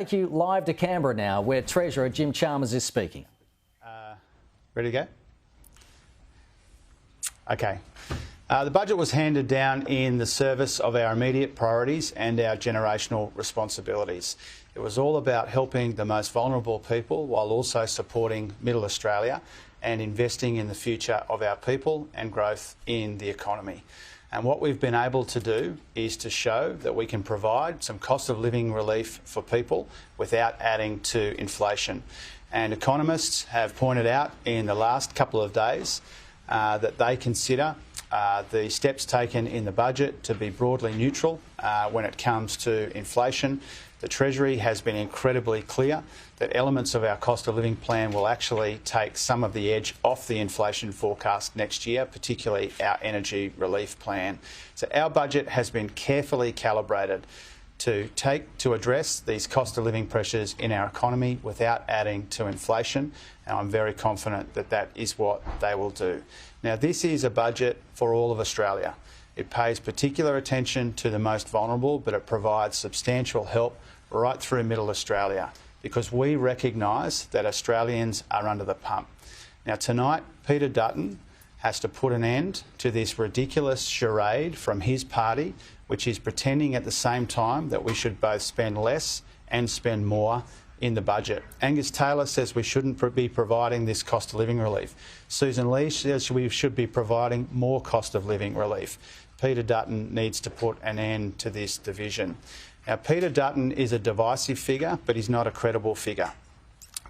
Take you live to Canberra now, where Treasurer Jim Chalmers is speaking. Ready to go? Okay. The budget was handed down in the service of our immediate priorities and our generational responsibilities. It was all about helping the most vulnerable people while also supporting Middle Australia and investing in the future of our people and growth in the economy. And what we've been able to do is to show that we can provide some cost of living relief for people without adding to inflation. And economists have pointed out in the last couple of days that they consider the steps taken in the budget to be broadly neutral when it comes to inflation. The Treasury has been incredibly clear that elements of our cost of living plan will actually take some of the edge off the inflation forecast next year, particularly our energy relief plan. So our budget has been carefully calibrated to address these cost of living pressures in our economy without adding to inflation, and I'm very confident that that is what they will do. Now, this is a budget for all of Australia. It pays particular attention to the most vulnerable, but it provides substantial help right through Middle Australia, because we recognise that Australians are under the pump. Now, tonight, Peter Dutton has to put an end to this ridiculous charade from his party, which is pretending at the same time that we should both spend less and spend more in the budget. Angus Taylor says we shouldn't be providing this cost of living relief. Susan Lee says we should be providing more cost of living relief. Peter Dutton needs to put an end to this division. Now, Peter Dutton is a divisive figure, but he's not a credible figure.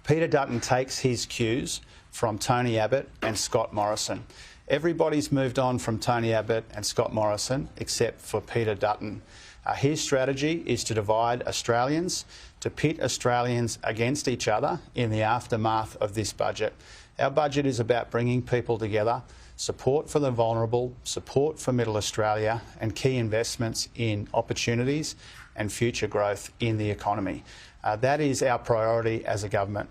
Peter Dutton takes his cues from Tony Abbott and Scott Morrison. Everybody's moved on from Tony Abbott and Scott Morrison except for Peter Dutton. His strategy is to divide Australians, to pit Australians against each other in the aftermath of this budget. Our budget is about bringing people together, support for the vulnerable, support for Middle Australia, and key investments in opportunities and future growth in the economy. That is our priority as a government.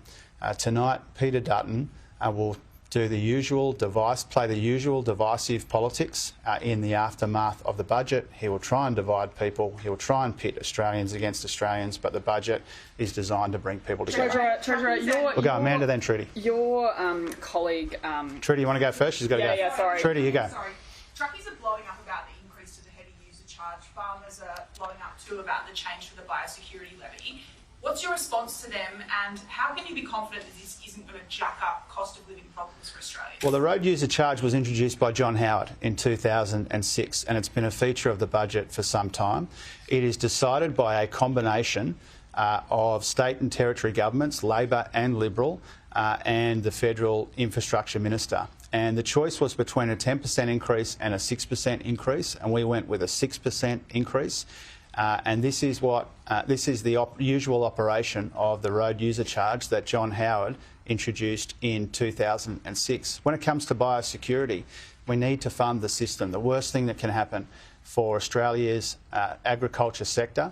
Tonight, Peter Dutton will do the usual play the usual divisive politics in the aftermath of the budget. He will try and divide people. He will try and pit Australians against Australians, but the budget is designed to bring people together. Treasurer, we'll go Amanda, then Trudy. Your colleague... Trudy, you want to go first? She's got to go. Yeah, sorry. Trudy, you go. Sorry. Truckies are blowing up about the increase to the heavy user charge. Farmers are blowing up too about the change to the biosecurity levy. What's your response to them, and how can you be confident that this isn't going to jack up cost of living problems for Australia? Well, the road user charge was introduced by John Howard in 2006, and it's been a feature of the budget for some time. It is decided by a combination of state and territory governments, Labor and Liberal, and the federal infrastructure minister. And the choice was between a 10% increase and a 6% increase, and we went with a 6% increase. And this is the usual operation of the road user charge that John Howard introduced in 2006. When it comes to biosecurity, we need to fund the system. The worst thing that can happen for Australia's agriculture sector,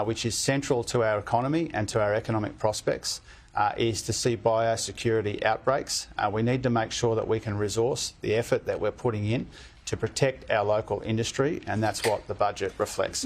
which is central to our economy and to our economic prospects, is to see biosecurity outbreaks. We need to make sure that we can resource the effort that we're putting in to protect our local industry, and that's what the budget reflects.